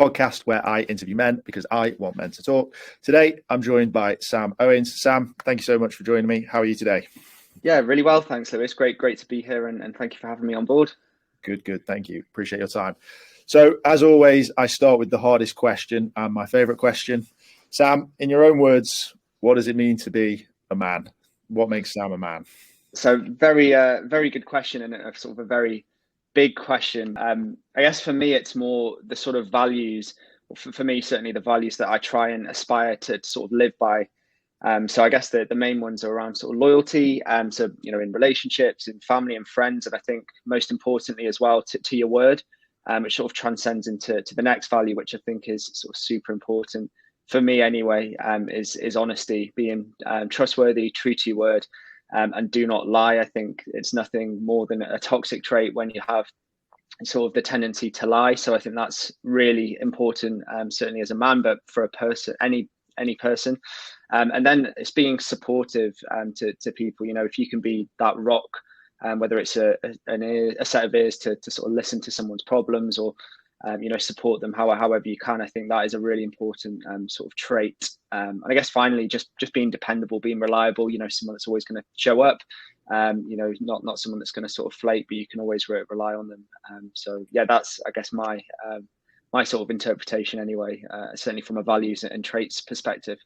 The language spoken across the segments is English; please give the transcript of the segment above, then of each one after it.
podcast where I interview men because I want men to talk. Today, I'm joined by Sam Owens. Sam, thank you so much for joining me. How are you today? Yeah, really well. Thanks, Lewis. Great to be here and thank you for having me on board. Good. Thank you. Appreciate your time. So, as always, I start with the hardest question and my favorite question. Sam, in your own words, what does it mean to be a man? What makes Sam a man? So very good question, and a sort of a very big question. I guess for me, it's more the sort of values, for me, certainly the values that I try and aspire to sort of live by. So I guess the main ones are around sort of loyalty, so, in relationships, in family and friends. And I think most importantly as well, to your word, which sort of transcends into the next value, which I think is sort of super important for me anyway, is honesty, being trustworthy, true to your word, and do not lie. I think it's nothing more than a toxic trait when you have sort of the tendency to lie. So I think that's really important, certainly as a man, but for a person, any person. And then it's being supportive to people. If you can be that rock, whether it's a set of ears to sort of listen to someone's problems or support them however you can. I think that is a really important sort of trait. And I guess finally, just being dependable, being reliable. Someone that's always going to show up. Not someone that's going to sort of flake, but you can always rely on them. So yeah, that's I guess my sort of interpretation anyway. Certainly from a values and traits perspective.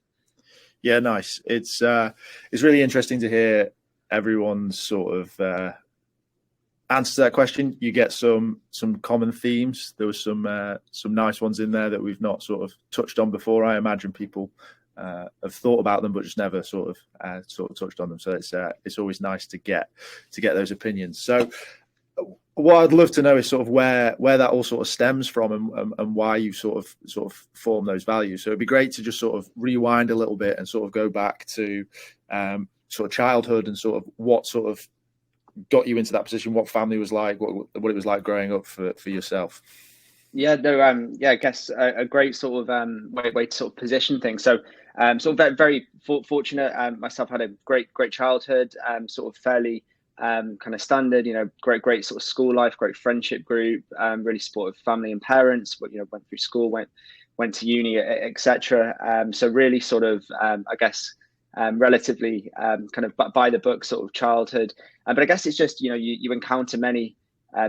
Yeah, nice. It's really interesting to hear everyone's sort of answer to that question. You get some common themes. There was some nice ones in there that we've not sort of touched on before. I imagine people have thought about them, but just never sort of touched on them. So it's always nice to get those opinions. So what I'd love to know is sort of where that all sort of stems from and why you sort of form those values. So it'd be great to just sort of rewind a little bit and sort of go back to sort of childhood and sort of what sort of got you into that position, what family was like, what it was like growing up for yourself. Yeah, no, I guess a great sort of way to sort of position things. So, sort of very fortunate. Myself had a great childhood. Sort of fairly kind of standard. Great sort of school life, great friendship group. Really supportive family and parents. But went through school, went to uni, etc. So really sort of I guess. Relatively kind of by the book sort of childhood, but I guess it's just you encounter many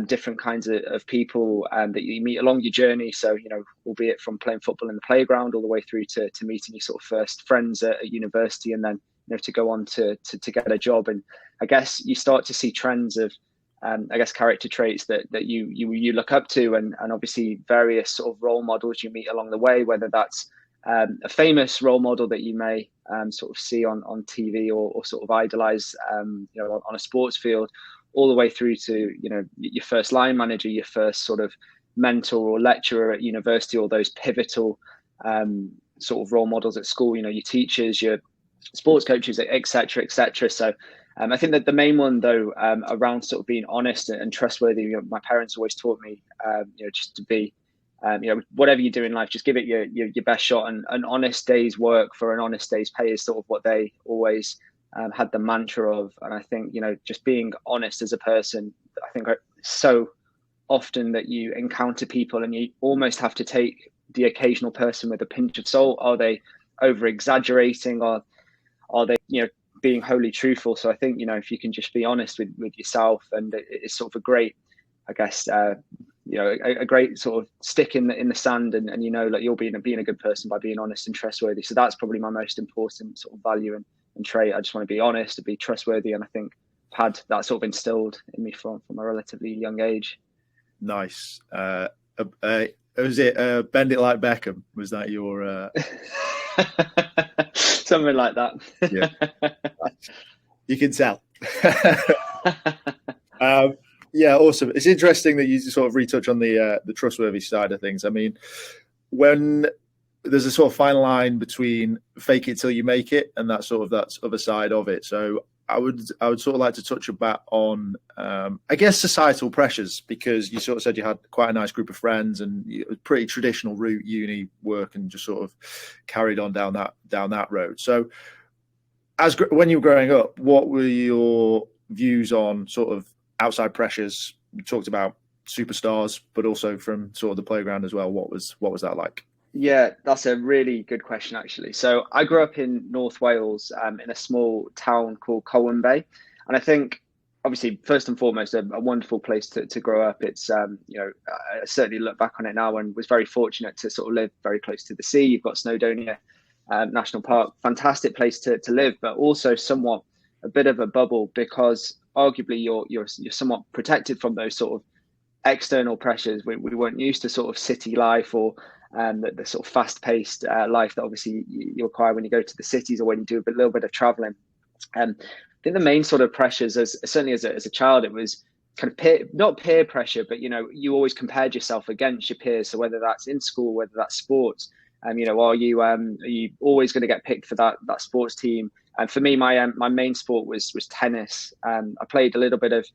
different kinds of people that you meet along your journey. So albeit from playing football in the playground all the way through to meeting your sort of first friends at university, and then to go on to get a job. And I guess you start to see trends of I guess character traits that you look up to, and obviously various sort of role models you meet along the way, whether that's a famous role model that you may sort of see on TV or sort of idolize, on a sports field, all the way through to, your first line manager, your first sort of mentor or lecturer at university, all those pivotal sort of role models at school, your teachers, your sports coaches, et cetera. So I think that the main one, though, around sort of being honest and trustworthy, my parents always taught me, just to be, whatever you do in life, just give it your best shot, and an honest day's work for an honest day's pay is sort of what they always had the mantra of. And I think, just being honest as a person, I think so often that you encounter people and you almost have to take the occasional person with a pinch of salt. Are they over exaggerating, or are they, being wholly truthful? So I think, if you can just be honest with yourself, and it's sort of a great, I guess, a great sort of stick in the sand, and like you're being a good person by being honest and trustworthy. So that's probably my most important sort of value and trait. I just want to be honest, to be trustworthy, and I think I've had that sort of instilled in me from a relatively young age. Nice. Was it Bend It Like Beckham? Was that your something like that? Yeah, you can tell. Yeah, awesome. It's interesting that you sort of retouch on the trustworthy side of things. I mean, when there's a sort of fine line between fake it till you make it, and that other side of it. So I would sort of like to touch a bit on, I guess, societal pressures, because you sort of said you had quite a nice group of friends and a pretty traditional route, uni, work, and just sort of carried on down that road. So when you were growing up, what were your views on sort of outside pressures? We talked about superstars, but also from sort of the playground as well. What was that like? Yeah, that's a really good question, actually. So I grew up in North Wales, in a small town called Colwyn Bay. And I think, obviously, first and foremost, a wonderful place to grow up. It's, I certainly look back on it now and was very fortunate to sort of live very close to the sea. You've got Snowdonia National Park, fantastic place to live, but also somewhat a bit of a bubble, because arguably you're somewhat protected from those sort of external pressures. We weren't used to sort of city life, or the sort of fast-paced life that obviously you acquire when you go to the cities or when you do a little bit of traveling. I think the main sort of pressures, certainly as a child, it was kind of not peer pressure, but you always compared yourself against your peers. So whether that's in school, whether that's sports, are you always going to get picked for that sports team? And for me, my main sport was tennis. I played a little bit of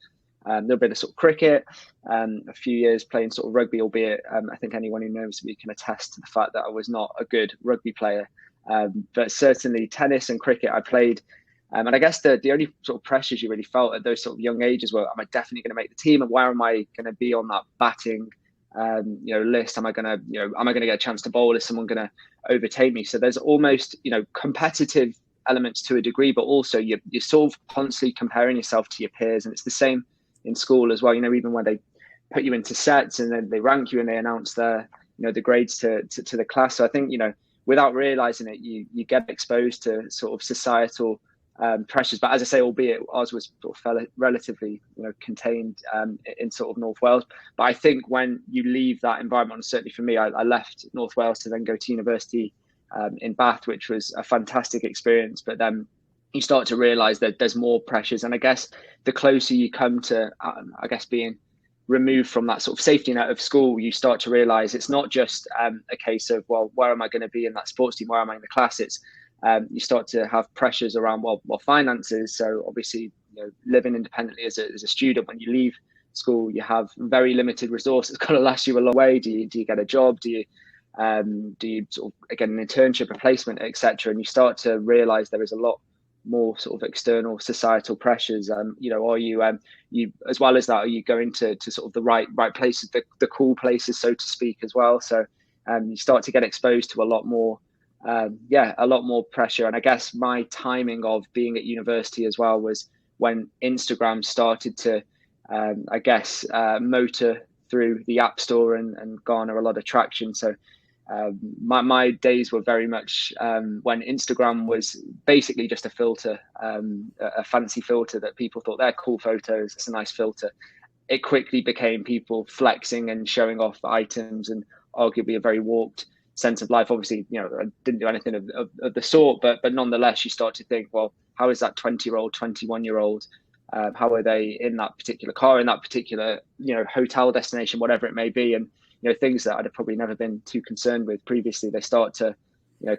sort of cricket, a few years playing sort of rugby, albeit I think anyone who knows me can attest to the fact that I was not a good rugby player. But certainly tennis and cricket I played. And I guess the only sort of pressures you really felt at those sort of young ages were, am I definitely going to make the team? And where am I going to be on that batting list? Am I going to get a chance to bowl? Is someone going to overtake me? So there's almost, competitive elements to a degree, but also you're sort of constantly comparing yourself to your peers. And it's the same in school as well, even when they put you into sets and then they rank you and they announce the grades to the class. So I think, without realizing it, you get exposed to sort of societal pressures. But as I say, albeit ours was sort of relatively, contained in sort of North Wales. But I think when you leave that environment, and certainly for me, I left North Wales to then go to university in Bath, which was a fantastic experience. But then you start to realize that there's more pressures. And I guess the closer you come to, being removed from that sort of safety net of school, you start to realize it's not just a case of, well, where am I going to be in that sports team? Where am I in the class? It's you start to have pressures around, well, finances. So obviously, living independently as a student, when you leave school, you have very limited resources. It's going to last you a long way. Do you get a job? Do you sort of get an internship, a placement, etc.? And you start to realize there is a lot more sort of external societal pressures. Are you as well as that, are you going to sort of the right places, the cool places, so to speak, as well? So you start to get exposed to a lot more pressure. And I guess my timing of being at university as well was when Instagram started to motor through the App Store and garner a lot of traction. So my days were very much when Instagram was basically just a filter, a fancy filter that people thought they're cool photos. It's a nice filter. It quickly became people flexing and showing off items, and arguably a very warped sense of life. Obviously, I didn't do anything of the sort, but nonetheless, you start to think, well, how is that 20-year-old, 21-year-old? How are they in that particular car, in that particular, hotel destination, whatever it may be? And, things that I'd have probably never been too concerned with previously, they start to,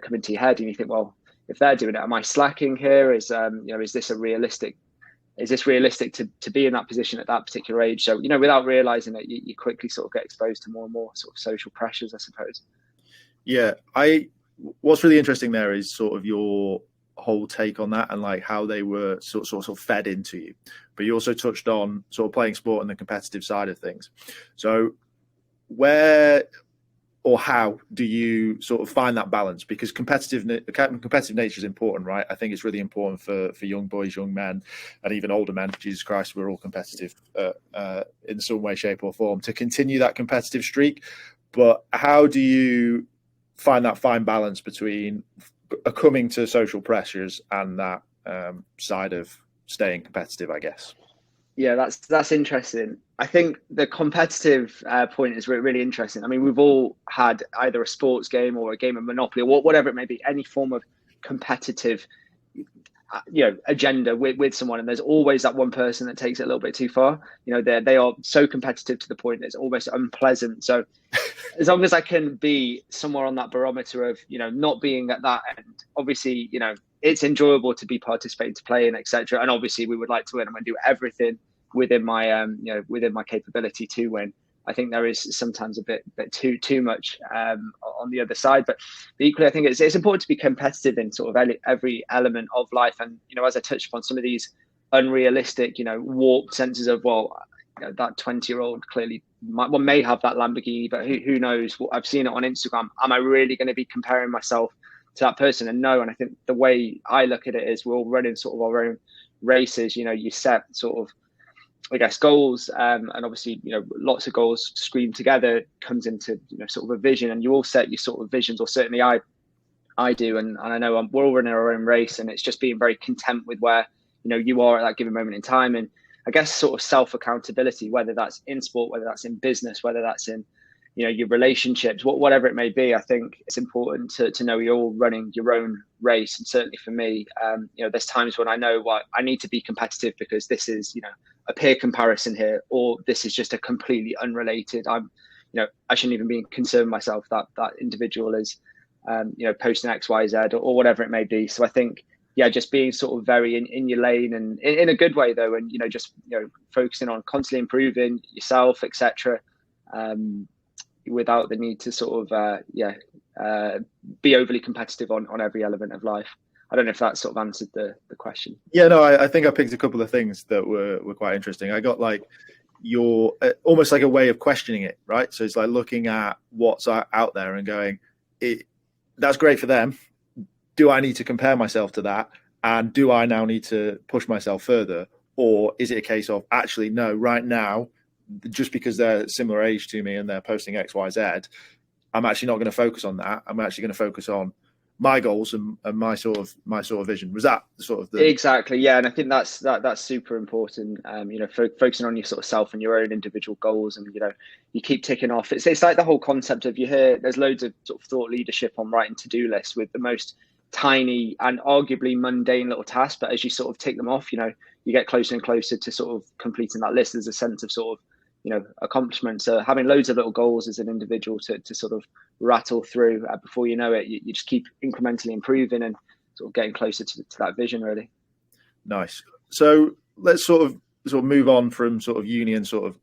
come into your head, and you think, well, if they're doing it, am I slacking here? Is this realistic to be in that position at that particular age? So, without realizing it, you quickly sort of get exposed to more and more sort of social pressures, I suppose. Yeah. What's really interesting there is sort of your whole take on that and like how they were sort of fed into you. But you also touched on sort of playing sport and the competitive side of things. So where or how do you sort of find that balance? Because competitive nature is important, right? I think it's really important for young boys, young men, and even older men. Jesus Christ, we're all competitive in some way, shape or form, to continue that competitive streak. But how do you find that fine balance between coming to social pressures and that side of staying competitive, I guess? Yeah, that's interesting. I think the competitive point is really interesting. I mean, we've all had either a sports game or a game of Monopoly or whatever it may be, any form of competitive, agenda with someone. And there's always that one person that takes it a little bit too far. They are so competitive to the point that it's almost unpleasant. So as long as I can be somewhere on that barometer of, not being at that end, obviously, it's enjoyable to be participating, to play in, etc. And obviously we would like to win. I'm going to do everything within my within my capability to win. I think there is sometimes a bit too much on the other side, but equally I think it's important to be competitive in sort of every element of life. And as I touched upon, some of these unrealistic, warped senses of, well, that 20-year-old clearly may have that Lamborghini, but who knows? I've seen it on Instagram. Am I really going to be comparing myself to that person? And no. And I think the way I look at it is we're all running sort of our own races. You set sort of, I guess, goals, and obviously, lots of goals screamed together comes into, sort of a vision, and you all set your sort of visions, or certainly I do. And I know we're all running our own race, and it's just being very content with where, you are at that given moment in time. And I guess sort of self-accountability, whether that's in sport, whether that's in business, whether that's in, your relationships, whatever it may be. I think it's important to know you're all running your own race. And certainly for me, there's times when I know what I need to be competitive because this is, a peer comparison here, or this is just a completely unrelated. I shouldn't even be concerned myself that individual is, posting X, Y, Z, or whatever it may be. So I think, just being sort of very in your lane, and in a good way though, and just focusing on constantly improving yourself, etc. Without the need to sort of be overly competitive on every element of life. I don't know if that sort of answered the question. Yeah, no, I think I picked a couple of things that were quite interesting. I got like your almost like a way of questioning it, right? So it's like looking at what's out there and going, that's great for them. Do I need to compare myself to that? And do I now need to push myself further? Or is it a case of actually, no, right now, just because they're similar age to me and they're posting X, Y, Z, I'm actually not going to focus on that. I'm actually going to focus on my goals and my sort of vision. Was that sort of the... Exactly, yeah. And I think that's super important. Focusing on your sort of self and your own individual goals, and you keep ticking off. It's like the whole concept of, you hear there's loads of sort of thought leadership on writing to-do lists with the most tiny and arguably mundane little tasks, but as you sort of tick them off, you get closer and closer to sort of completing that list. There's a sense of sort of accomplishment. So having loads of little goals as an individual to sort of rattle through, before you know it, you just keep incrementally improving and sort of getting closer to that vision, really. Nice. So let's sort of move on from sort of uni and sort of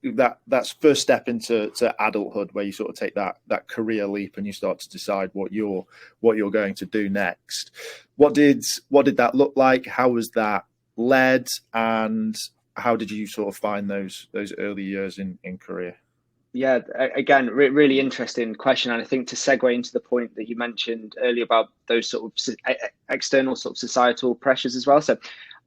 that's first step into adulthood, where you sort of take that career leap and you start to decide what you're going to do next. What did that look like? How was that led, and how did you sort of find those early years in career? Yeah, again, really interesting question. And I think to segue into the point that you mentioned earlier about those sort of external sort of societal pressures as well. So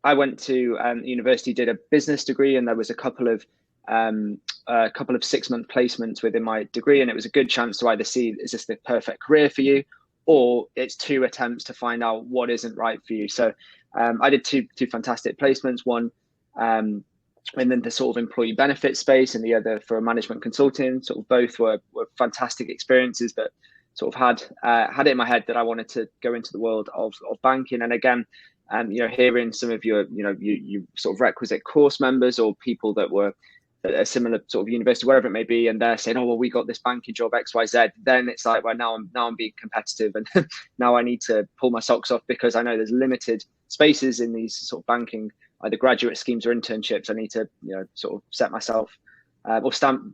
I went to university, did a business degree, and there was a couple of 6-month placements within my degree. And it was a good chance to either see, is this the perfect career for you, or it's 2 attempts to find out what isn't right for you. So I did two fantastic placements, one and then the sort of employee benefit space, and the other for management consulting. Sort of both were fantastic experiences, but sort of had it in my head that I wanted to go into the world of banking. And again, hearing some of your sort of requisite course members or people that were at a similar sort of university, wherever it may be, and they're saying, oh, well, we got this banking job XYZ, then it's like, well, now I'm being competitive, and now I need to pull my socks off because I know there's limited spaces in these sort of banking, either graduate schemes or internships. I need to sort of set myself or stand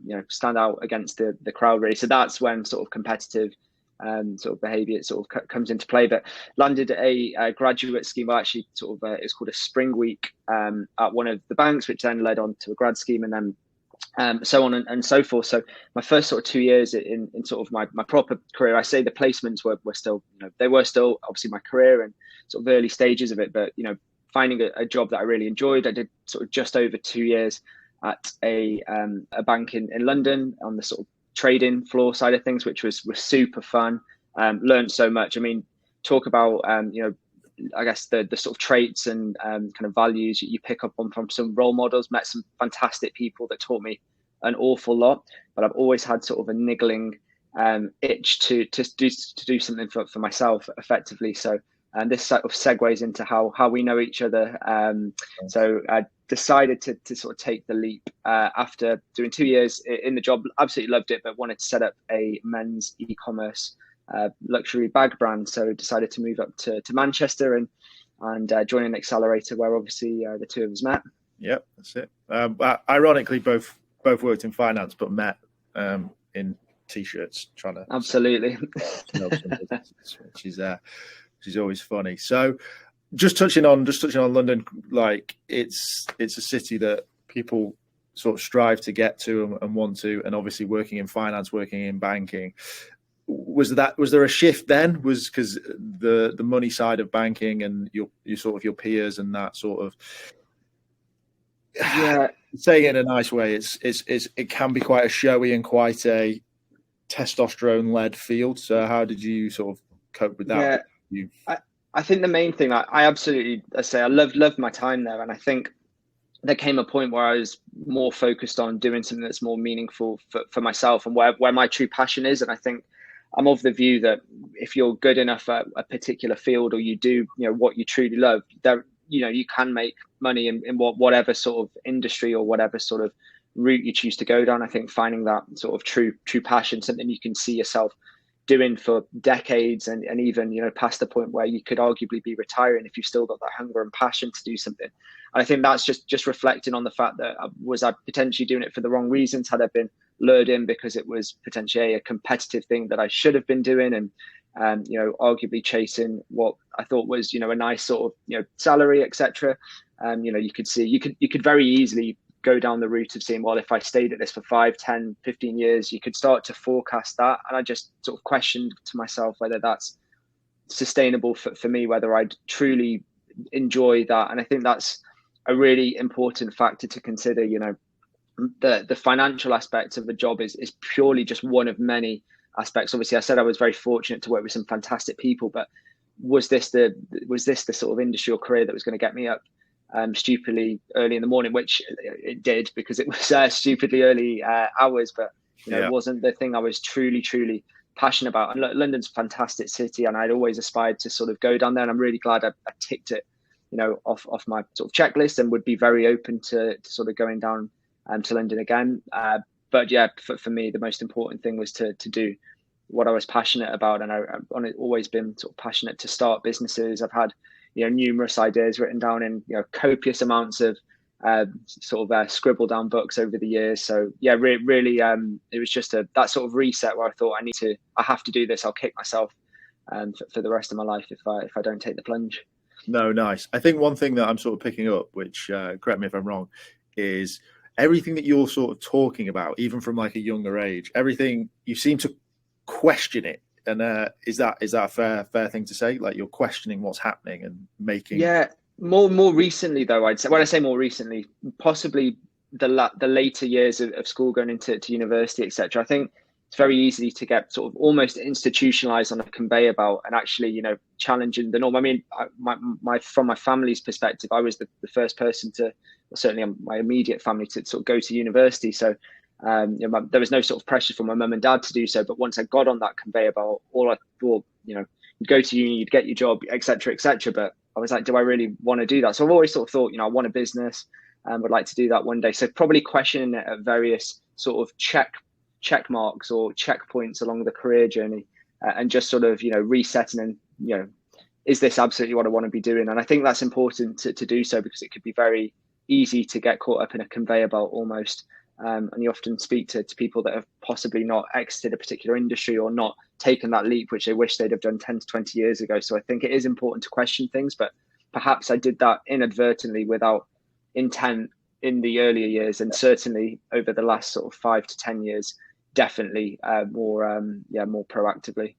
out against the crowd, really. So that's when sort of competitive sort of behavior sort of comes into play. But landed a graduate scheme, well, actually sort of it's called a spring week at one of the banks, which then led on to a grad scheme, and then so on and so forth. So my first sort of 2 years in sort of my proper career, I say the placements were still, they were still obviously my career and sort of early stages of it, but finding a job that I really enjoyed. I did sort of just over 2 years at a bank in London on the sort of trading floor side of things, which was super fun. Learned so much. I mean, talk about I guess the sort of traits and kind of values you pick up on from some role models. Met some fantastic people that taught me an awful lot, but I've always had sort of a niggling itch to do something for myself effectively. So and this sort of segues into how we know each other. So I decided to sort of take the leap after doing 2 years in the job. Absolutely loved it, but wanted to set up a men's e-commerce luxury bag brand. So decided to move up to Manchester and join an accelerator where obviously the two of us met. Yep, that's it. Ironically, both worked in finance, but met in t-shirts trying to absolutely, which is always funny. So just touching on London, like it's a city that people sort of strive to get to and want to, and obviously working in finance, working in banking. Was there a shift then? Was because the money side of banking and your sort of your peers and that sort of, Yeah, saying it in a nice way, it can be quite a showy and quite a testosterone led field. So how did you sort of cope with that? Yeah, I think the main thing, I absolutely, I loved my time there, and I think there came a point where I was more focused on doing something that's more meaningful for myself and where my true passion is. And I think I'm of the view that if you're good enough at a particular field, or you do, what you truly love, there, you can make money in whatever sort of industry or whatever sort of route you choose to go down. I think finding that sort of true passion, something you can see yourself doing for decades, and even past the point where you could arguably be retiring if you've still got that hunger and passion to do something. And I think that's just reflecting on the fact that was I potentially doing it for the wrong reasons? Had I been lured in because it was potentially a competitive thing that I should have been doing, and arguably chasing what I thought was a nice sort of salary, etc. You could very easily go down the route of saying, well, if I stayed at this for 5, 10, 15 years, you could start to forecast that. And I just sort of questioned to myself whether that's sustainable for me, whether I'd truly enjoy that. And I think that's a really important factor to consider. The financial aspect of the job is purely just one of many aspects. Obviously, I said I was very fortunate to work with some fantastic people, but was this the sort of industry or career that was going to get me up stupidly early in the morning, which it did, because it was stupidly early hours, but it wasn't the thing I was truly passionate about. And London's a fantastic city, and I'd always aspired to sort of go down there, and I'm really glad I ticked it off my sort of checklist, and would be very open to sort of going down to London again. But yeah, for me, the most important thing was to do what I was passionate about, and I've always been sort of passionate to start businesses. I've had numerous ideas written down in copious amounts of scribbled down books over the years. So yeah, really, it was just that sort of reset where I thought I have to do this. I'll kick myself for the rest of my life if I don't take the plunge. No, nice. I think one thing that I'm sort of picking up, which correct me if I'm wrong, is everything that you're sort of talking about, even from like a younger age, everything you seem to question it. And is that a fair thing to say? Like, you're questioning what's happening and making. Yeah, more recently though, I'd say. When I say more recently, possibly the later years of school, going into university, etc. I think it's very easy to get sort of almost institutionalized on a conveyor belt, and actually, challenging the norm. I mean, from my family's perspective, I was the first person to, well, certainly my immediate family, to sort of go to university. So there was no sort of pressure from my mum and dad to do so. But once I got on that conveyor belt, all I thought, you'd go to uni, you'd get your job, etc., etc. But I was like, do I really want to do that? So I've always sort of thought, I want a business and would like to do that one day. So probably questioning it at various sort of check marks or checkpoints along the career journey, and just sort of, resetting and, is this absolutely what I want to be doing? And I think that's important to do so, because it could be very easy to get caught up in a conveyor belt almost. And you often speak to people that have possibly not exited a particular industry or not taken that leap, which they wish they'd have done 10 to 20 years ago. So I think it is important to question things, but perhaps I did that inadvertently without intent in the earlier years, and certainly over the last sort of 5 to 10 years, definitely more proactively.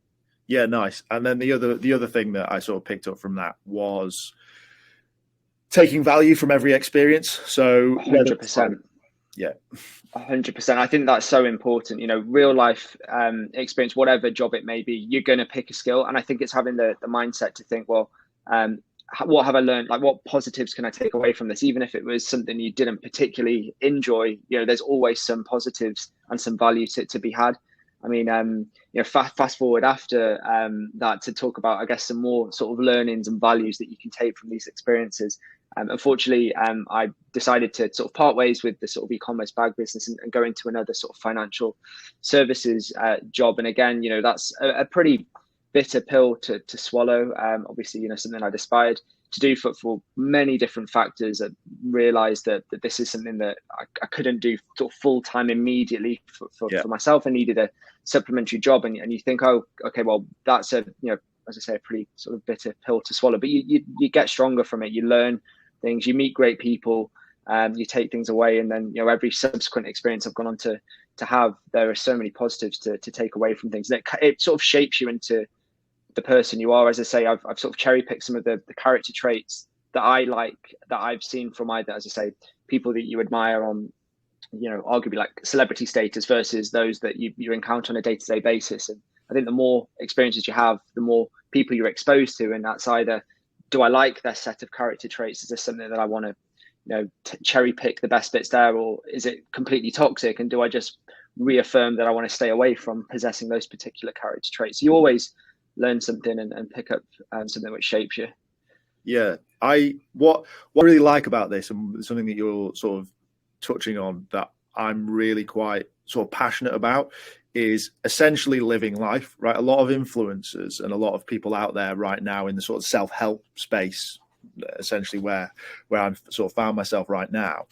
Yeah, nice. And then the other thing that I sort of picked up from that was taking value from every experience. So 100%. Yeah, 100%. I think that's so important. Real life experience, whatever job it may be, you're going to pick a skill. And I think it's having the mindset to think, well, what have I learned? Like, what positives can I take away from this? Even if it was something you didn't particularly enjoy, there's always some positives and some value to be had. I mean, fast forward after that to talk about, I guess, some more sort of learnings and values that you can take from these experiences. Unfortunately, I decided to sort of part ways with the sort of e-commerce bag business and go into another sort of financial services job. And again, that's a pretty bitter pill to swallow. Obviously, something I'd aspired to do for many different factors. I realized that this is something that I couldn't do sort of full time immediately for myself. I needed a supplementary job. And you think, oh, okay, well, that's as I say, a pretty sort of bitter pill to swallow. But you get stronger from it. You learn things, you meet great people, you take things away, and then every subsequent experience I've gone on to have, there are so many positives to take away from things. And it sort of shapes you into the person you are. As I say, I've sort of cherry picked some of the character traits that I like, that I've seen from either, as I say, people that you admire on, arguably like celebrity status versus those that you encounter on a day-to-day basis. And I think the more experiences you have, the more people you're exposed to, and that's either, do I like their set of character traits? Is this something that I want to, cherry pick the best bits there, or is it completely toxic? And do I just reaffirm that I want to stay away from possessing those particular character traits? You always learn something and pick up something which shapes you. Yeah, what I really like about this, and something that you're sort of touching on that I'm really quite sort of passionate about, is essentially living life, right? A lot of influencers and a lot of people out there right now in the sort of self-help space, essentially where I'm sort of found myself right now,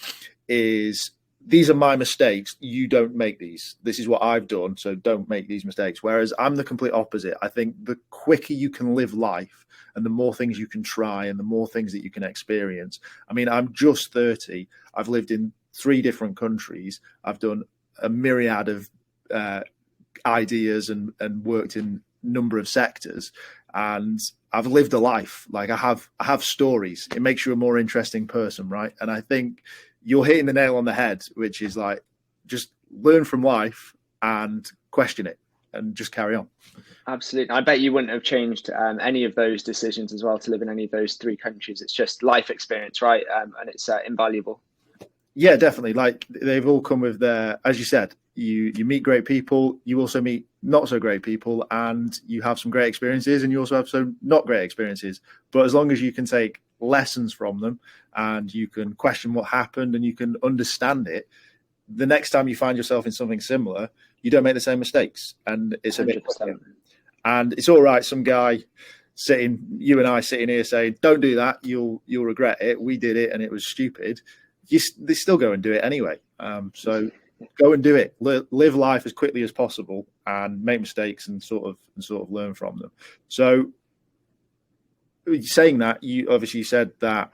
is these are my mistakes. You don't make these. This is what I've done, so don't make these mistakes. Whereas I'm the complete opposite. I think the quicker you can live life and the more things you can try and the more things that you can experience. I mean, I'm just 30. I've lived in 3 different countries. I've done a myriad of ideas and worked in a number of sectors, and I've lived a life. Like I have stories. It makes you a more interesting person, right? And I think you're hitting the nail on the head, which is like, just learn from life and question it and just carry on. Absolutely. I bet you wouldn't have changed any of those decisions as well to live in any of those 3 countries. It's just life experience, right? And it's invaluable. Yeah, definitely. Like they've all come with their, as you said, you meet great people, you also meet not so great people, and you have some great experiences, and you also have some not great experiences. But as long as you can take lessons from them and you can question what happened and you can understand it, the next time you find yourself in something similar, you don't make the same mistakes. And it's a 100%. bit, and it's all right. Some guy you and I sitting here saying, don't do that, you'll regret it. We did it and it was stupid. They still go and do it anyway. So go and do it. Live life as quickly as possible and make mistakes and sort of learn from them. So saying that, you obviously said that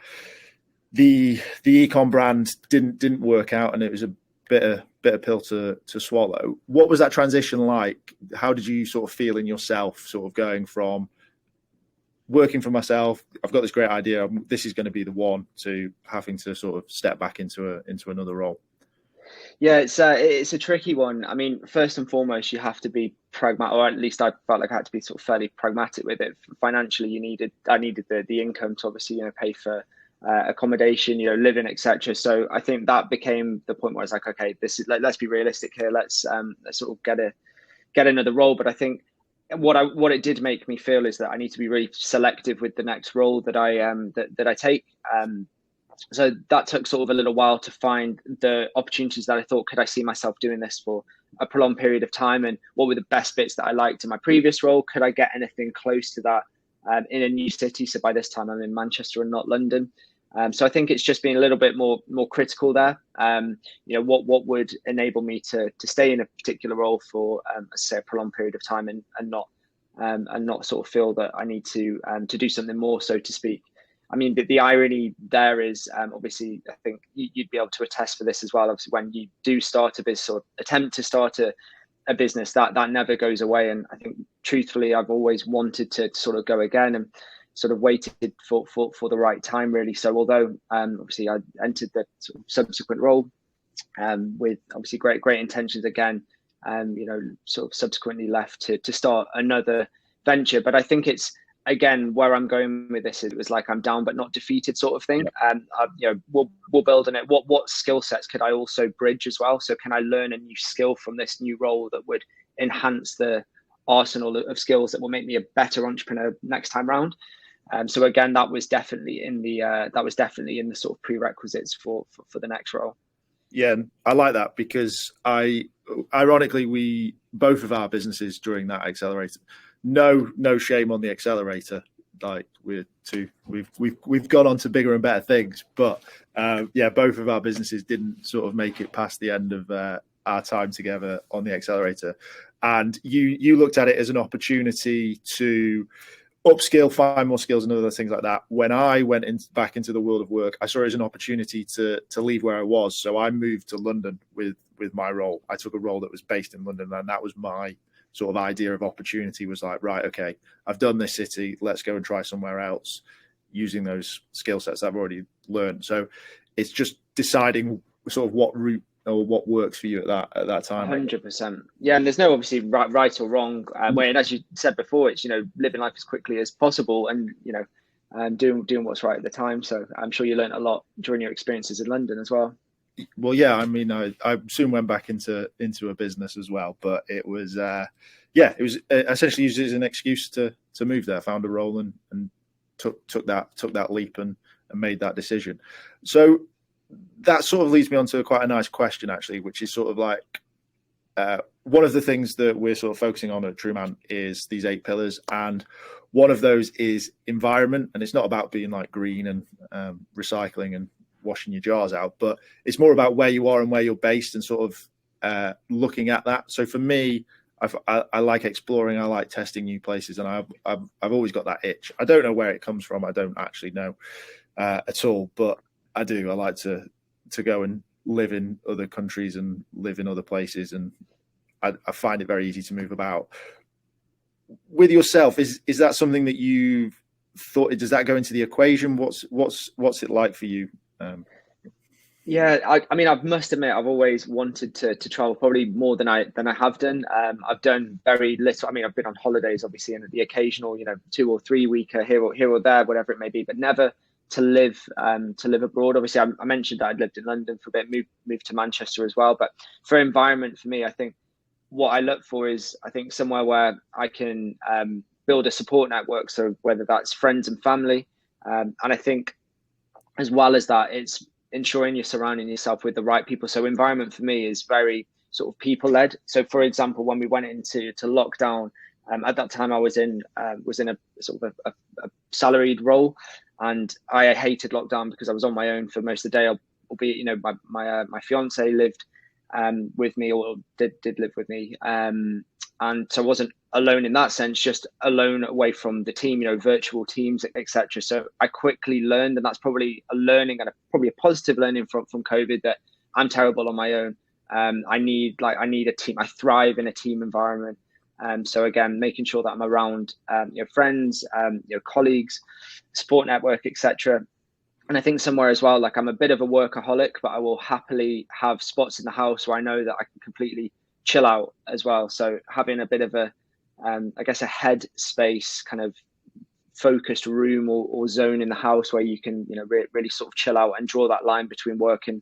the econ brand didn't work out and it was a bit of pill to swallow. What was that transition like? How did you sort of feel in yourself, sort of going from working for myself, I've got this great idea, this is going to be the one, to having to sort of step back into another role? Yeah, it's a tricky one. I mean, first and foremost, you have to be pragmatic, or at least I felt like I had to be sort of fairly pragmatic with it. Financially, I needed the income to obviously pay for accommodation, living, etc. So I think that became the point where I was like, okay, let's be realistic here. Let's sort of get another role. But I think what it did make me feel is that I need to be really selective with the next role that I take. So that took sort of a little while to find the opportunities that I thought, could I see myself doing this for a prolonged period of time, and what were the best bits that I liked in my previous role? Could I get anything close to that in a new city? So by this time I'm in Manchester and not London. So I think it's just been a little bit more critical there. What would enable me to stay in a particular role for say a prolonged period of time and not sort of feel that I need to do something more, so to speak. I mean, the irony there is obviously, I think you'd be able to attest for this as well. Obviously, when you do start a business or attempt to start a business, that never goes away. And I think, truthfully, I've always wanted to sort of go again and sort of waited for the right time, really. So although obviously I entered the sort of subsequent role with obviously great intentions again, sort of subsequently left to start another venture. But I think it's, again, where I'm going with this, it was like I'm down but not defeated sort of thing. We'll build on it. What skill sets could I also bridge as well? So can I learn a new skill from this new role that would enhance the arsenal of skills that will make me a better entrepreneur next time round? So again, that was definitely in the sort of prerequisites for the next role. Yeah, I like that, because ironically, we both of our businesses during that accelerator, no shame on the accelerator. Like we've gone on to bigger and better things, but both of our businesses didn't sort of make it past the end of our time together on the accelerator. And you looked at it as an opportunity to upskill, find more skills and other things like that. When I went back into the world of work, I saw it as an opportunity to leave where I was. So I moved to London with my role. I took a role that was based in London, and that was my sort of idea of opportunity, was like, right, okay, I've done this city, let's go and try somewhere else using those skill sets I've already learned. So it's just deciding sort of what route or what works for you at that time. 100%. Yeah, and there's no obviously right or wrong way. And as you said before, it's, living life as quickly as possible, and doing what's right at the time. So I'm sure you learned a lot during your experiences in London as well. Well, yeah, I mean, I soon went back into a business as well, but it was it was essentially used as an excuse to move there. Found a role and took that leap and made that decision. So that sort of leads me on to quite a nice question, actually, which is sort of like one of the things that we're sort of focusing on at TRUUMAN is these 8 pillars, and one of those is environment. And it's not about being like green and recycling and washing your jars out, but it's more about where you are and where you're based, and sort of looking at that. So for me, I like exploring. I like testing new places, and I've always got that itch. I don't know where it comes from. I don't actually know at all, but I do. I like to go and live in other countries and live in other places, and I find it very easy to move about. With yourself, is that something that you've thought? Does that go into the equation? What's it like for you? Yeah, I mean, I must admit, I've always wanted to travel, probably more than I have done. I've done very little. I mean, I've been on holidays, obviously, and the occasional, 2 or 3 weeker here or there, whatever it may be, but never to live abroad. Obviously, I mentioned that I'd lived in London for a bit, moved to Manchester as well. But for environment, for me, I think what I look for is, I think, somewhere where I can build a support network. So whether that's friends and family, and I think as well as that, it's ensuring you're surrounding yourself with the right people. So environment for me is very sort of people led. So for example, when we went into lockdown, at that time I was in a sort of a salaried role, and I hated lockdown because I was on my own for most of the day. Albeit, my fiance lived with me, or did live with me, and so I wasn't alone in that sense, just alone away from the team, virtual teams, etc. So I quickly learned, and that's probably a learning, and probably a positive learning from COVID, that I'm terrible on my own. I need a team. I thrive in a team environment. So again, making sure that I'm around friends, colleagues, support network, etc. And I think somewhere as well, like, I'm a bit of a workaholic, but I will happily have spots in the house where I know that I can completely chill out as well. So having a bit of a, I guess, a head space kind of focused room or zone in the house where you can, really sort of chill out and draw that line between work and,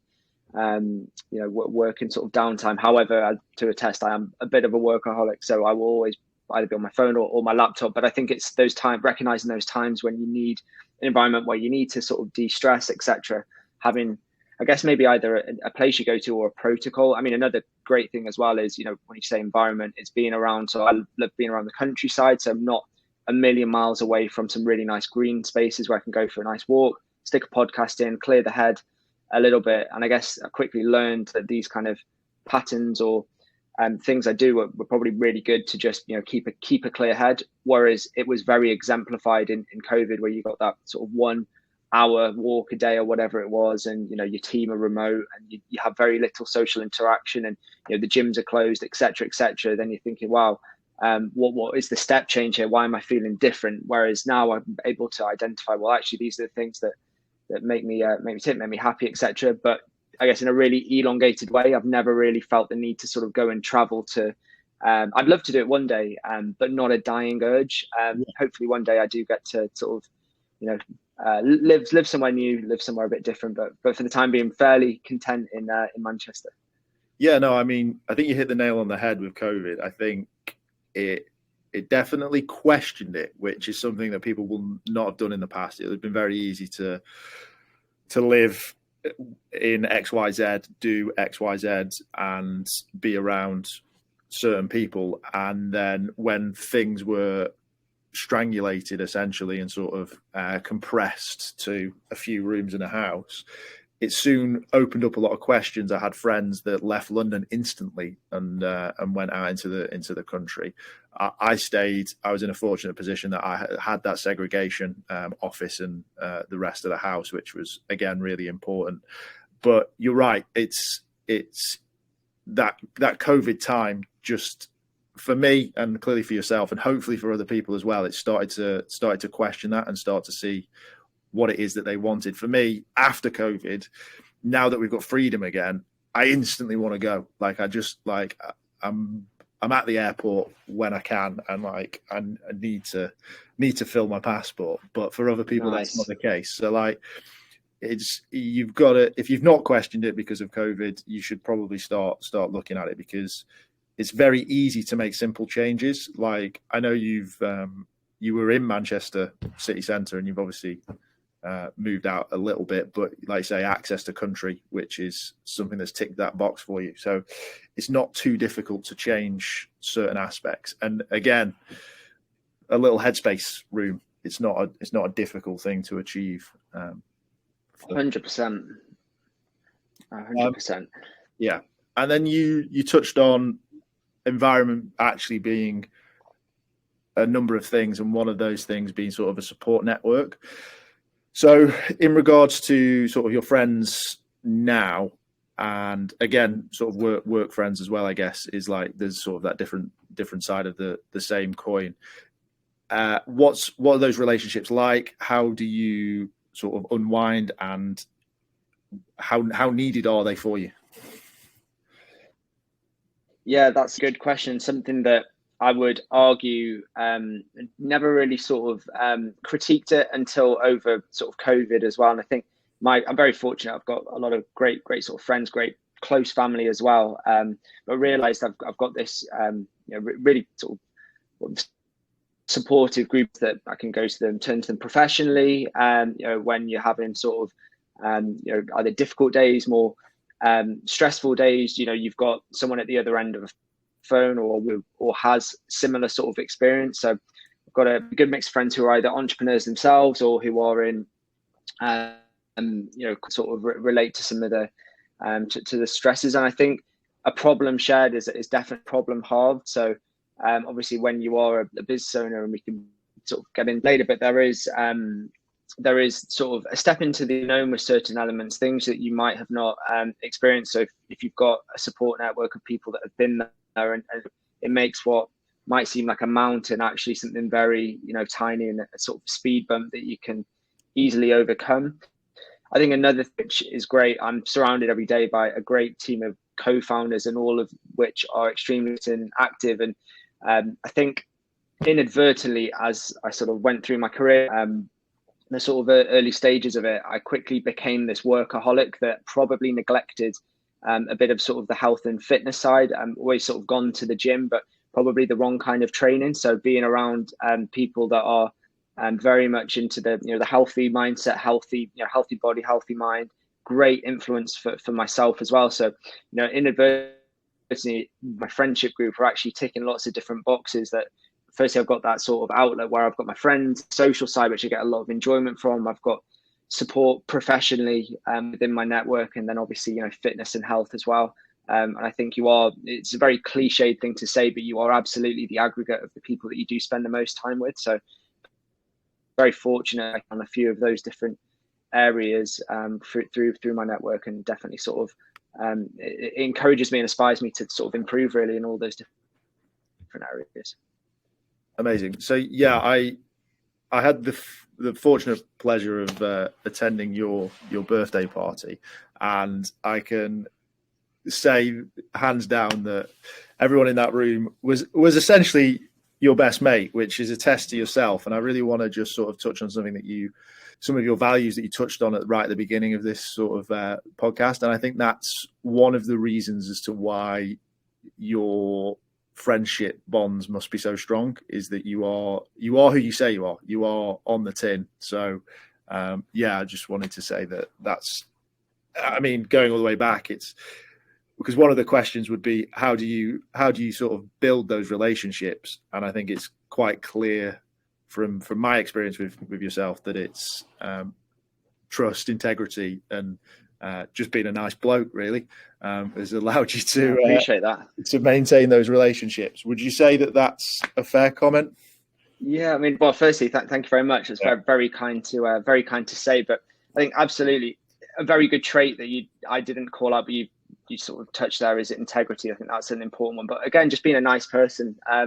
work and sort of downtime. However, to attest, I am a bit of a workaholic, so I will always either be on my phone or my laptop. But I think it's those times, recognizing those times when you need an environment where you need to sort of de-stress, etc. Having, I guess, maybe either a place you go to or a protocol. I mean, another great thing as well is, when you say environment, it's being around. So I love being around the countryside. So I'm not a million miles away from some really nice green spaces where I can go for a nice walk, stick a podcast in, clear the head a little bit. And I guess I quickly learned that these kind of patterns or things I do were probably really good to just, keep a clear head. Whereas it was very exemplified in COVID, where you got that sort of 1 hour walk a day or whatever it was, and your team are remote, and you have very little social interaction, and the gyms are closed, etc., etc. Then you're thinking, wow, what is the step change here? Why am I feeling different? Whereas now I'm able to identify, well, actually, these are the things that make me tick, make me happy, etc. But I guess in a really elongated way, I've never really felt the need to sort of go and travel to. I'd love to do it one day, but not a dying urge. Hopefully one day I do get to sort of, live somewhere new, live somewhere a bit different. But for the time being, fairly content in Manchester. Yeah, no, I mean, I think you hit the nail on the head with COVID. I think it definitely questioned it, which is something that people will not have done in the past. It would have been very easy to live in XYZ, do XYZ, and be around certain people. And then when things were strangulated, essentially, and sort of compressed to a few rooms in a house, it soon opened up a lot of questions. I had friends that left London instantly and went out into the country. I stayed. I was in a fortunate position that I had that segregation, office and the rest of the house, which was again really important. But you're right. It's that COVID time, just for me and clearly for yourself and hopefully for other people as well. It started to question that and start to see what it is that they wanted. For me, after COVID, now that we've got freedom again, I instantly want to go. Like I'm at the airport when I can, and like I need to fill my passport. But for other people, That's not the case. So like you've got to, if you've not questioned it because of COVID, you should probably start looking at it, because it's very easy to make simple changes. Like I know you were in Manchester city centre and you've obviously moved out a little bit, but like I say, access to country, which is something that's ticked that box for you. So it's not too difficult to change certain aspects. And again, a little headspace room, it's not a difficult thing to achieve. 100%. 100%. Yeah. And then you touched on environment actually being a number of things, and one of those things being sort of a support network. So in regards to sort of your friends now, and again, sort of work friends as well, I guess, is like there's sort of that different side of the same coin. What are those relationships like? How do you sort of unwind, and how needed are they for you? Yeah, that's a good question. Something that I would argue never really sort of critiqued it until over sort of COVID as well. And I think I'm very fortunate. I've got a lot of great sort of friends, great close family as well. But realised I've got this really sort of supportive group that I can go to them, turn to them professionally. When you're having sort of either difficult days, more stressful days, you've got someone at the other end of a phone or has similar sort of experience. So I've got a good mix of friends who are either entrepreneurs themselves or who are in sort of relate to some of the to the stresses. And I think a problem shared is definitely a problem halved. So obviously when you are a business owner, and we can sort of get in later, but there is sort of a step into the unknown with certain elements, things that you might have not experienced. So if you've got a support network of people that have been there, and it makes what might seem like a mountain actually something very tiny and a sort of speed bump that you can easily overcome. I think another thing which is great, I'm surrounded every day by a great team of co-founders, and all of which are extremely active. And I think inadvertently, as I sort of went through my career, the sort of early stages of it, I quickly became this workaholic that probably neglected a bit of sort of the health and fitness side. I'm always sort of gone to the gym, but probably the wrong kind of training. So being around people that are very much into the healthy mindset, healthy body, healthy mind, great influence for myself as well. So inadvertently, my friendship group are actually ticking lots of different boxes. That firstly, I've got that sort of outlet where I've got my friends, social side, which I get a lot of enjoyment from. I've got support professionally within my network, and then obviously fitness and health as well. And I think it's a very cliched thing to say, but you are absolutely the aggregate of the people that you do spend the most time with. So very fortunate on a few of those different areas through my network, and definitely sort of it encourages me and inspires me to sort of improve really in all those different areas. Amazing. So yeah, I had the fortunate pleasure of attending your birthday party, and I can say hands down that everyone in that room was essentially your best mate, which is a test to yourself. And I really want to just sort of touch on something that some of your values that you touched on right at the beginning of this sort of podcast. And I think that's one of the reasons as to why your friendship bonds must be so strong, is that you are who you say you are. You are on the tin. So I just wanted to say that's, I mean, going all the way back, it's because one of the questions would be, how do you sort of build those relationships? And I think it's quite clear from my experience with yourself that it's trust, integrity, and just being a nice bloke really has allowed you to appreciate that, to maintain those relationships. Would you say that that's a fair comment? Yeah, I mean, well, firstly, thank you very much. It's very kind to say, but I think absolutely a very good trait that I didn't call out, but you sort of touched there is integrity. I think that's an important one. But again, just being a nice person. I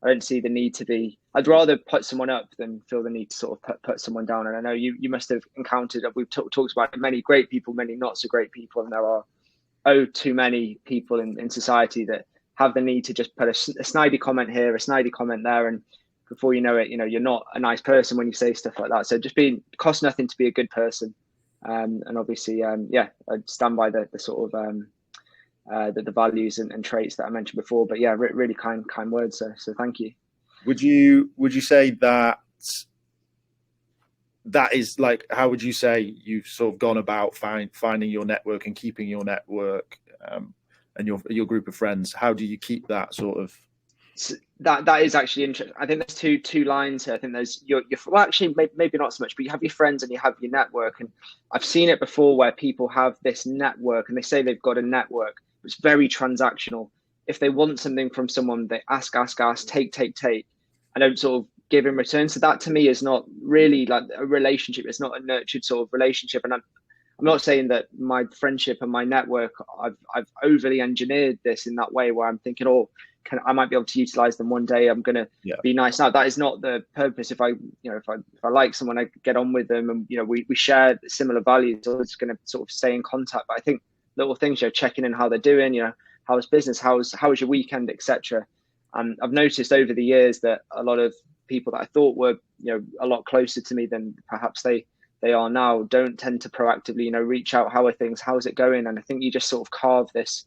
don't see the need to be. I'd rather put someone up than feel the need to sort of put someone down. And I know you must have encountered. We've talked about many great people, many not so great people, and there are too many people in society that have the need to just put a snidey comment here, a snidey comment there, and before you know it, you're not a nice person when you say stuff like that. So just costs nothing to be a good person. And obviously, I stand by the sort of the values and traits that I mentioned before. But yeah, really kind words. So thank you. Would you say that is like, how would you say you've sort of gone about finding your network and keeping your network and your group of friends? How do you keep that sort of? That is actually interesting. I think there's two lines here. I think there's your well, actually maybe not so much, but you have your friends and you have your network. And I've seen it before where people have this network and they say they've got a network. It's very transactional. If they want something from someone, they ask, take, and don't sort of give in return. So that to me is not really like a relationship. It's not a nurtured sort of relationship. And I'm not saying that my friendship and my network, I've overly engineered this in that way where I'm thinking, I might be able to utilize them one day. I'm going to be nice. Now that is not the purpose. If I like someone, I get on with them, and we share similar values. So it's going to sort of stay in contact. But I think little things, checking in how they're doing, how's business, how's your weekend, etc. And I've noticed over the years that a lot of people that I thought were a lot closer to me than perhaps they are now don't tend to proactively reach out. How are things? How's it going? And I think you just sort of carve this.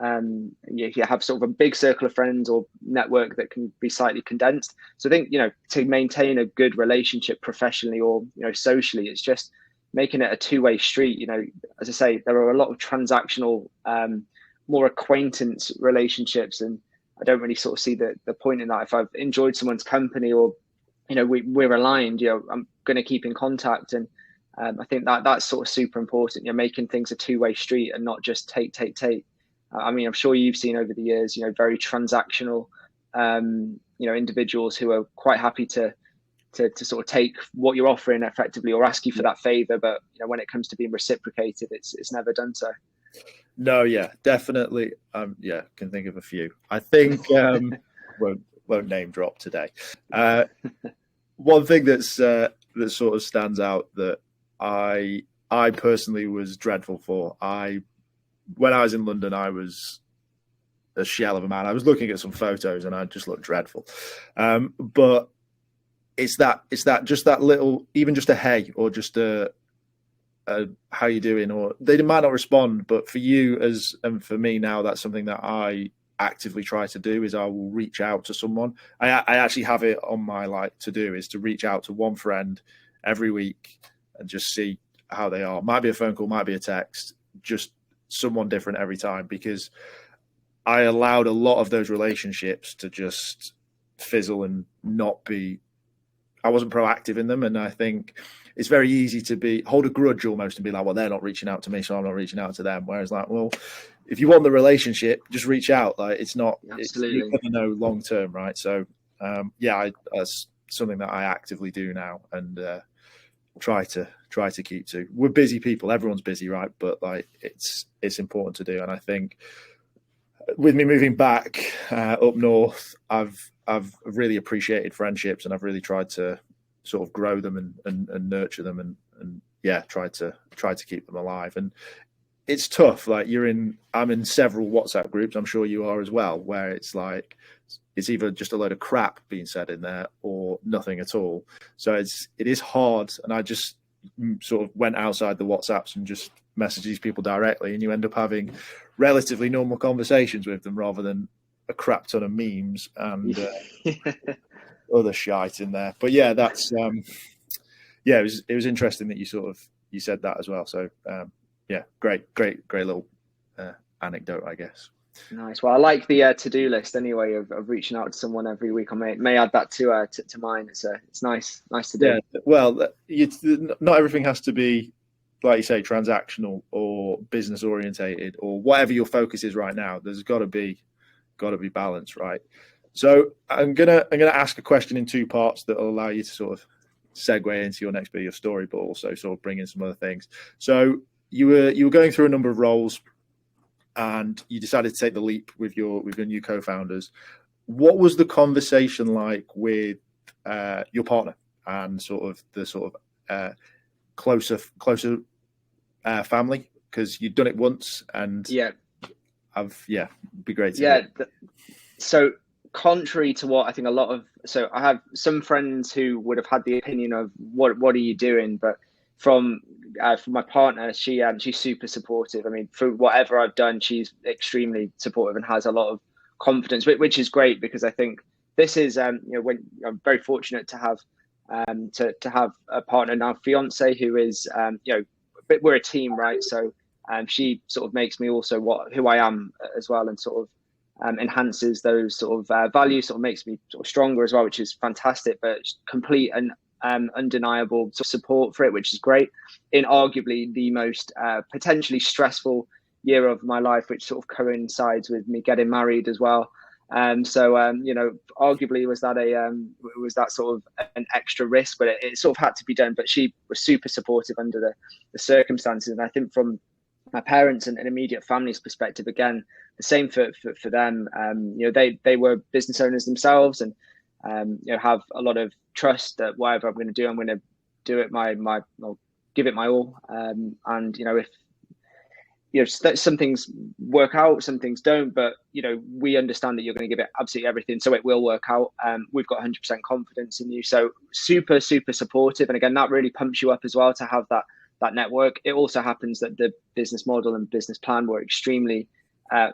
You have sort of a big circle of friends or network that can be slightly condensed. So I think to maintain a good relationship professionally or socially, it's just making it a two-way street. As I say, there are a lot of transactional, more acquaintance relationships, and I don't really sort of see the point in that. If I've enjoyed someone's company or we're aligned, I'm going to keep in contact, and I think that's sort of super important. You're making things a two-way street and not just take. I mean, I'm sure you've seen over the years, very transactional, individuals who are quite happy to sort of take what you're offering effectively or ask you for that favor. But, when it comes to being reciprocated, it's never done so. No, yeah, definitely. Can think of a few. I think won't name drop today. One thing that sort of stands out that I personally was dreadful for. When I was in London, I was a shell of a man. I was looking at some photos and I just looked dreadful. But it's that just that little, even just a hey, or just a how you doing, or they might not respond, but for you and for me now, that's something that I actively try to do. Is I will reach out to someone. I actually have it on my to do, is to reach out to one friend every week and just see how they are. Might be a phone call, might be a text, just someone different every time, because I allowed a lot of those relationships to just fizzle and I wasn't proactive in them. And I think it's very easy to hold a grudge almost and be like, well, they're not reaching out to me, so I'm not reaching out to them. Whereas well, if you want the relationship, just reach out. It's not, absolutely, it's long term, right? So that's something that I actively do now and try to keep to. We're busy people, everyone's busy, right? But it's important to do. And I think with me moving back up north, I've really appreciated friendships, and I've really tried to sort of grow them and nurture them and try to keep them alive. And it's tough. I'm in several WhatsApp groups, I'm sure you are as well, where it's it's either just a load of crap being said in there or nothing at all. So it is hard. And I just sort of went outside the WhatsApps and just messaged these people directly, and you end up having relatively normal conversations with them rather than a crap ton of memes and other shite in there. But that's it was interesting that you said that as well. So great little anecdote, I guess. Nice. Well, I like the to-do list anyway of reaching out to someone every week. I may add that to mine. It's nice to do. Yeah. Well, not everything has to be like you say, transactional or business orientated or whatever your focus is right now, there's got to be balance, right? So I'm gonna ask a question in two parts that will allow you to sort of segue into your next bit of your story, but also sort of bring in some other things. So you were going through a number of roles, and you decided to take the leap with your new co-founders. What was the conversation like with your partner and sort of the closer family? Because you've done it once, and be great to hear. So contrary to what I think so I have some friends who would have had the opinion of what are you doing, but from my partner, she's super supportive. I mean, for whatever I've done, she's extremely supportive and has a lot of confidence, which is great, because I think this is when I'm very fortunate to have to have a partner now, fiance, who is but we're a team, right? So she sort of makes me also who I am as well, and sort of enhances those sort of values, sort of makes me sort of stronger as well, which is fantastic. But complete and undeniable sort of support for it, which is great, in arguably the most potentially stressful year of my life, which sort of coincides with me getting married as well. So arguably was that sort of an extra risk, but it sort of had to be done. But she was super supportive under the circumstances, and I think from my parents and immediate family's perspective, again, the same for them. They were business owners themselves, and have a lot of trust that whatever I'm going to do, I'm going to do it I'll give it my all. And if some things work out, some things don't, but we understand that you're going to give it absolutely everything, so it will work out. We've got 100% confidence in you, so super supportive. And again, that really pumps you up as well to have that network. It also happens that the business model and business plan were extremely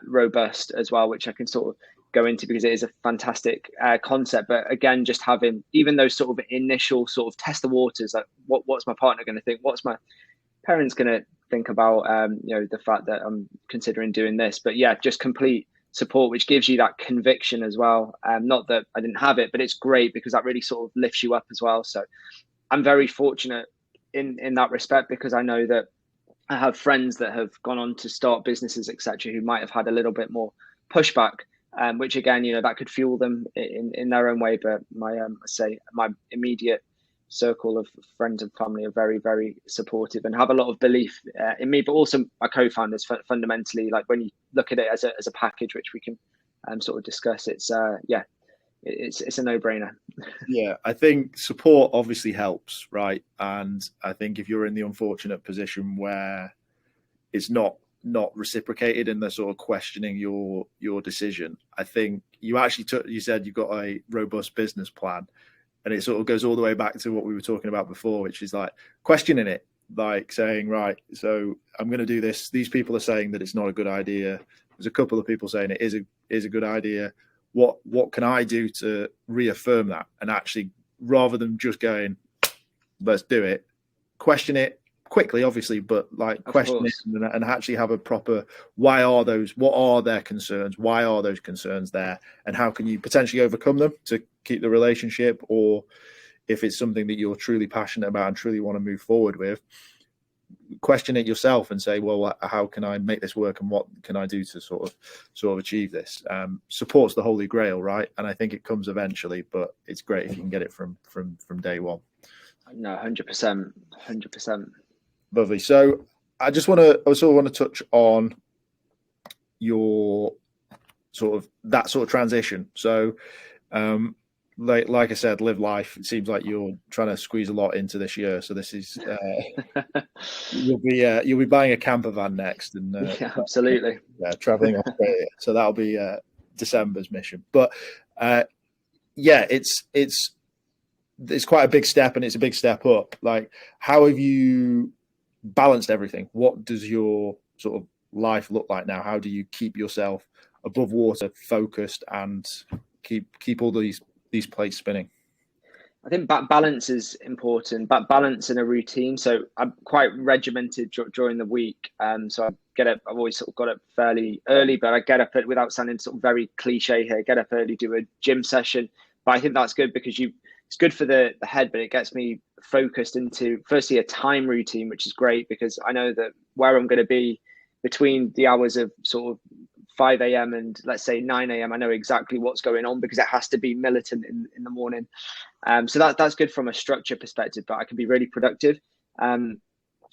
robust as well, which I can sort of go into because it is a fantastic concept. But again, just having even those sort of initial sort of test the waters, like what's my partner going to think? What's my parents going to think about the fact that I'm considering doing this? But yeah, just complete support, which gives you that conviction as well. Not that I didn't have it, but it's great because that really sort of lifts you up as well. So I'm very fortunate in that respect, because I know that I have friends that have gone on to start businesses, etc., who might have had a little bit more pushback, which again, that could fuel them in their own way. But my immediate circle of friends and family are very, very supportive and have a lot of belief in me, but also my co-founders fundamentally. Like when you look at it as a package, which we can sort of discuss, it's a no-brainer. Yeah, I think support obviously helps, right? And I think if you're in the unfortunate position where it's not reciprocated and they're sort of questioning your decision, I think you said you've got a robust business plan, and it sort of goes all the way back to what we were talking about before, which is like questioning it, like saying, right, so I'm going to do this. These people are saying that it's not a good idea. There's a couple of people saying it is a good idea. What can I do to reaffirm that? And actually, rather than just going, let's do it, question it quickly, obviously, but like question it and actually have a proper, what are their concerns? Why are those concerns there? And how can you potentially overcome them to keep the relationship? Or if it's something that you're truly passionate about and truly want to move forward with, question it yourself and say, well, how can I make this work, and what can I do to sort of achieve this? Support's the holy grail, right? And I think it comes eventually, but it's great if you can get it from day one. No, 100%. Lovely. So I also want to touch on your sort of transition. So like I said, live life. It seems like you're trying to squeeze a lot into this year. So this is you'll be buying a camper van next, and yeah, absolutely. Traveling Australia. So that'll be December's mission. But it's quite a big step, and it's a big step up. Like, how have you balanced everything? What does your sort of life look like now? How do you keep yourself above water, focused, and keep all these plates spinning? I think balance is important, but balance in a routine. So I'm quite regimented during the week. So I've always sort of got up fairly early, but I get up without sounding sort of very cliche here, get up early, do a gym session. But I think that's good because it's good for the head, but it gets me focused into firstly a time routine, which is great because I know that where I'm going to be between the hours of sort of 5 a.m. and let's say 9 a.m. I know exactly what's going on because it has to be militant in the morning. So that's good from a structure perspective, but I can be really productive.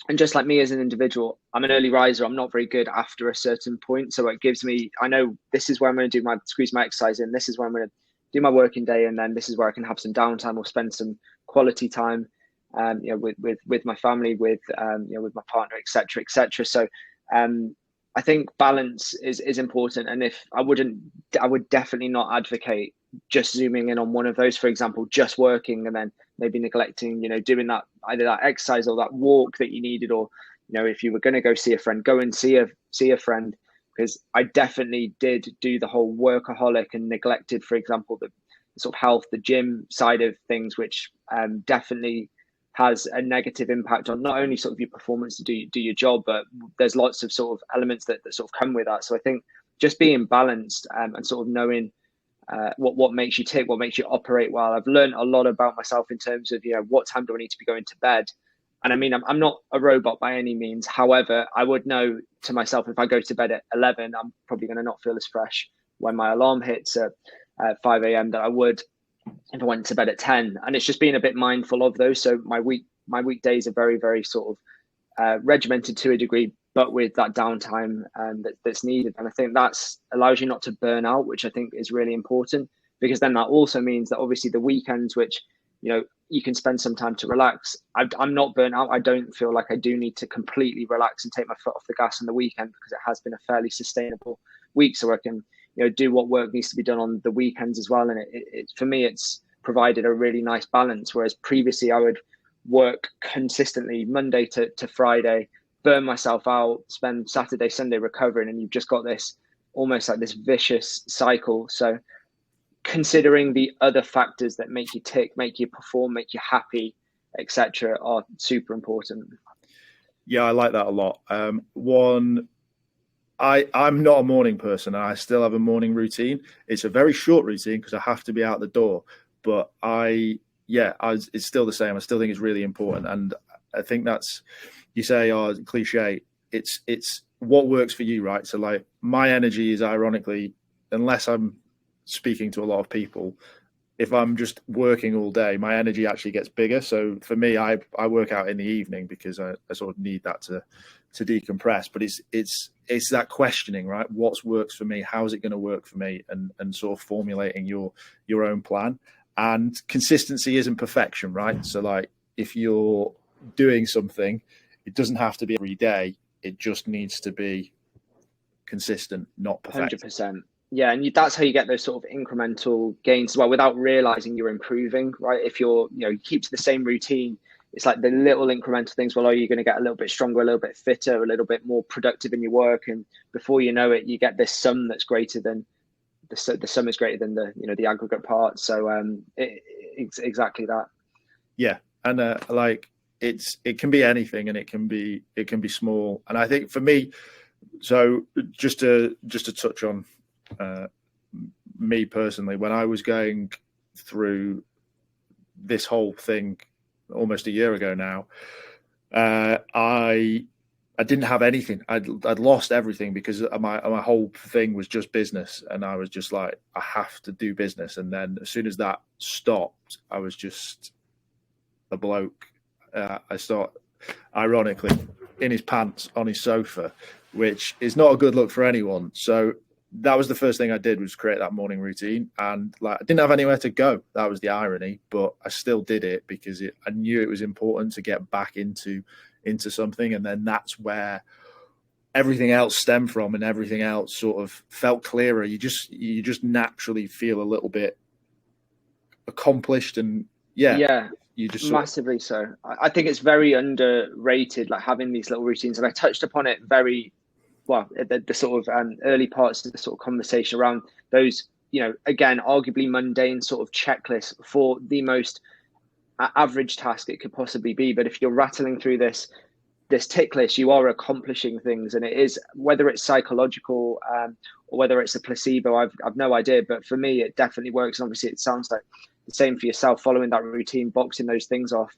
And just like me as an individual, I'm an early riser. I'm not very good after a certain point. So it gives me, I know this is where I'm going to squeeze my exercise in. This is where I'm going to do my working day. And then this is where I can have some downtime or spend some quality time, with my family, with my partner, et cetera, et cetera. So I think balance is important. And if I would definitely not advocate just zooming in on one of those, for example, just working and then maybe neglecting, doing that, either that exercise or that walk that you needed, or, if you were going to go see a friend, go and see a friend. Because I definitely did do the whole workaholic and neglected, for example, the sort of health, the gym side of things, which definitely has a negative impact on not only sort of your performance to do your job, but there's lots of sort of elements that sort of come with that. So I think just being balanced and sort of knowing what makes you tick, what makes you operate well. I've learned a lot about myself in terms of, what time do I need to be going to bed? And I mean, I'm not a robot by any means. However, I would know to myself, if I go to bed at 11, I'm probably going to not feel as fresh when my alarm hits at 5 a.m. that I would if I went to bed at 10. And it's just being a bit mindful of those. So my weekdays are very, very sort of regimented to a degree, but with that downtime that's needed. And I think that's allows you not to burn out, which I think is really important, because then that also means that obviously the weekends, which, you can spend some time to relax. I'm not burnt out. I don't feel like I do need to completely relax and take my foot off the gas on the weekend, because it has been a fairly sustainable week. So I can, do what work needs to be done on the weekends as well. And it for me, it's provided a really nice balance. Whereas previously I would work consistently Monday to Friday, burn myself out, spend Saturday, Sunday recovering, and you've just got this almost like this vicious cycle. So considering the other factors that make you tick, make you perform, make you happy, etc., are super important. Yeah, I like that a lot. I'm not a morning person, and I still have a morning routine. It's a very short routine because I have to be out the door, but it's still the same. I still think it's really important, and I think that's, you say, cliche. It's what works for you, right? So like my energy is, ironically, unless I'm speaking to a lot of people, if I'm just working all day, my energy actually gets bigger. So for me, I work out in the evening because I sort of need that to decompress. But it's that questioning, right? What works for me? How is it going to work for me? And sort of formulating your own plan. And consistency isn't perfection, right? So like if you're doing something, it doesn't have to be every day. It just needs to be consistent, not perfect. 100%. Yeah, and that's how you get those sort of incremental gains as well, without realizing you're improving, right? If you keep to the same routine, it's like the little incremental things. Well, are you going to get a little bit stronger, a little bit fitter, a little bit more productive in your work? And before you know it, you get this sum that's greater than the sum is greater than the aggregate part. So it's exactly that. Yeah, and it can be anything, and it can be small. And I think for me, so just to touch on me personally, when I was going through this whole thing almost a year ago now, I didn't have anything. I'd lost everything because my whole thing was just business, and I was just like, I have to do business. And then as soon as that stopped, I was just a bloke. I start, ironically, in his pants on his sofa, which is not a good look for anyone. So that was the first thing I did, was create that morning routine. And like, I didn't have anywhere to go. That was the irony, but I still did it because I knew it was important to get back into something. And then that's where everything else stemmed from, and everything else sort of felt clearer. You just naturally feel a little bit accomplished, and you just massively so. I think it's very underrated, like having these little routines. And I touched upon it very well, the sort of early parts of the sort of conversation around those, again, arguably mundane sort of checklists for the most average task it could possibly be. But if you're rattling through this tick list, you are accomplishing things. And it is, whether it's psychological or whether it's a placebo, I've no idea. But for me, it definitely works. And obviously it sounds like the same for yourself, following that routine, boxing those things off.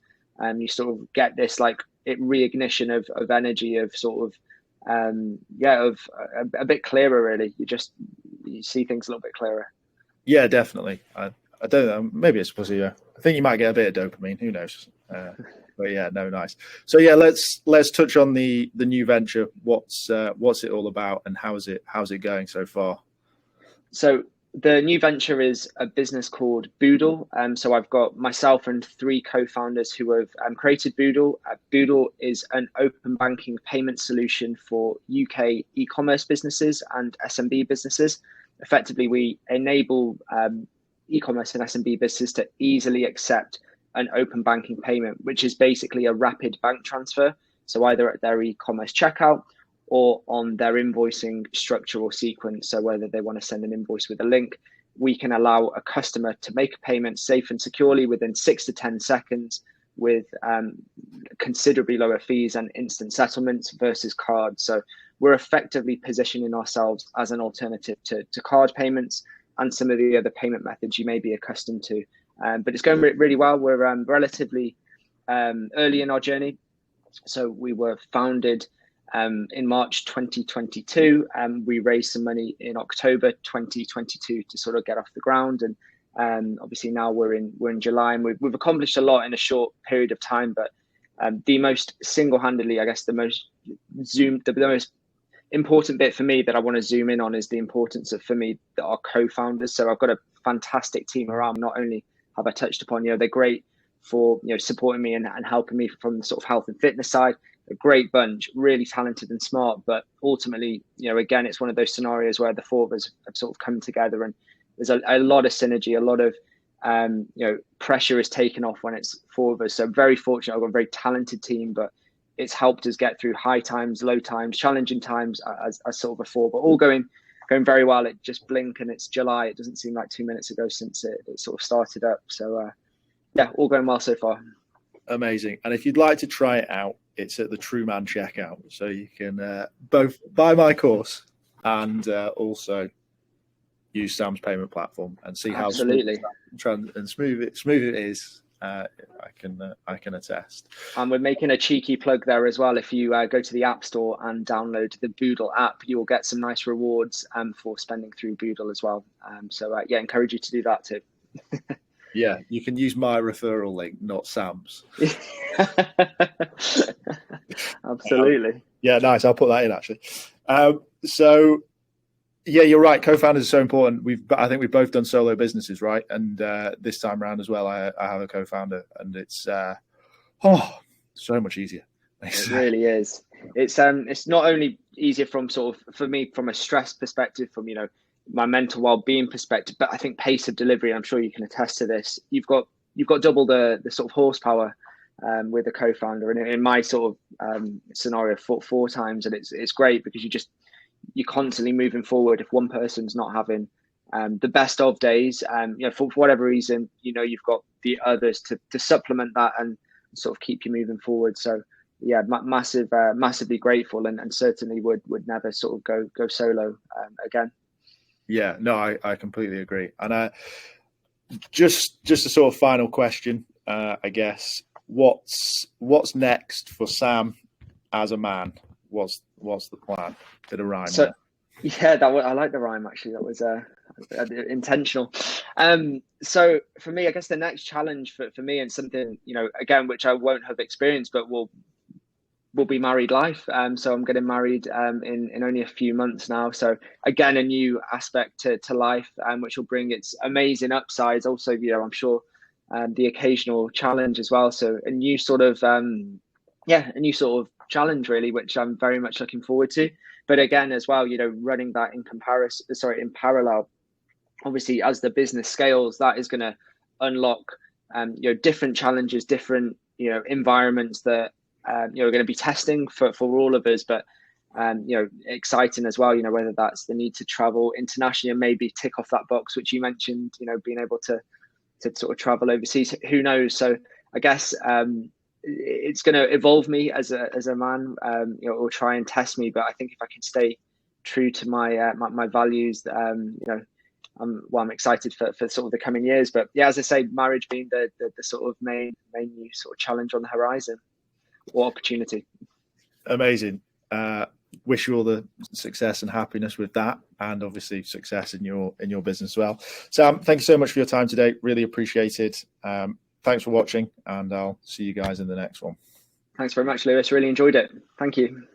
you sort of get this like reignition of energy, of sort of a bit clearer. Really, you see things a little bit clearer. Yeah, definitely. I don't know. Maybe it's placebo. I think you might get a bit of dopamine. Who knows? But yeah, no, nice. So yeah, let's touch on the new venture. What's it all about, and how's it going so far? So the new venture is a business called Boodle. So I've got myself and 3 co-founders who have created Boodle. Boodle is an open banking payment solution for UK e-commerce businesses and SMB businesses. Effectively, we enable e-commerce and SMB businesses to easily accept an open banking payment, which is basically a rapid bank transfer. So either at their e-commerce checkout or on their invoicing structure or sequence. So whether they want to send an invoice with a link, we can allow a customer to make a payment safe and securely within 6 to 10 seconds with considerably lower fees and instant settlements versus cards. So we're effectively positioning ourselves as an alternative to card payments and some of the other payment methods you may be accustomed to. But it's going really well. We're relatively early in our journey. So we were founded in March 2022. We raised some money in October 2022 to sort of get off the ground. And obviously now we're in July, and we've accomplished a lot in a short period of time. But the most single-handedly, I guess, the most important bit for me that I want to zoom in on is the importance of, for me, our co-founders. So I've got a fantastic team around. Not only have I touched upon, they're great for, supporting me and helping me from the sort of health and fitness side. A great bunch, really talented and smart. But ultimately, again, it's one of those scenarios where the 4 of us have sort of come together, and there's a lot of synergy, a lot of, pressure is taken off when it's 4 of us. So I'm very fortunate. I've got a very talented team, but it's helped us get through high times, low times, challenging times as sort of a 4, but all going very well. It just blink and it's July. It doesn't seem like 2 minutes ago since it sort of started up. So yeah, all going well so far. Amazing. And if you'd like to try it out, it's at the TRUUMAN checkout. So you can both buy my course and also use Sam's payment platform and see how smooth it is. I can attest. And we're making a cheeky plug there as well. If you go to the App Store and download the Boodle app, you will get some nice rewards for spending through Boodle as well. So yeah, encourage you to do that too. Yeah, you can use my referral link, not Sam's. Absolutely. Yeah, nice. I'll put that in actually. So yeah, you're right. Co-founders are so important. I think we've both done solo businesses, right? And this time around as well, I have a co-founder, and it's so much easier. It really is. It's not only easier from sort of, for me, from a stress perspective, from my mental well-being perspective, but I think pace of delivery. I'm sure you can attest to this. You've got double the sort of horsepower with a co-founder, and in my sort of scenario, 4 times, and it's great because you're constantly moving forward. If one person's not having the best of days, for whatever reason, you've got the others to supplement that and sort of keep you moving forward. So yeah, massively grateful, and certainly would never sort of go solo again. Yeah, no, I completely agree. And just a sort of final question, I guess. What's next for Sam as a man? What's the plan? Bit of rhyme. So, yeah, I like the rhyme actually. That was intentional. So for me, I guess the next challenge for me, and something again which I won't have experienced, but will be married life. So I'm getting married in only a few months now. So again, a new aspect to life, which will bring its amazing upsides. Also, I'm sure the occasional challenge as well. So a new sort of challenge really, which I'm very much looking forward to. But again, as well, running that in parallel. Obviously, as the business scales, that is going to unlock different challenges, different environments that are going to be testing for all of us, but exciting as well. Whether that's the need to travel internationally and maybe tick off that box which you mentioned, being able to sort of travel overseas. Who knows? So I guess it's going to evolve me as a man, or try and test me. But I think if I can stay true to my my values, I'm excited for sort of the coming years. But yeah, as I say, marriage being the sort of main new sort of challenge on the horizon or opportunity. Amazing. Wish you all the success and happiness with that, and obviously success in your business as well. Sam, thank you so much for your time today. Really appreciate it. Thanks for watching, and I'll see you guys in the next one. Thanks very much, Lewis. Really enjoyed it. Thank you.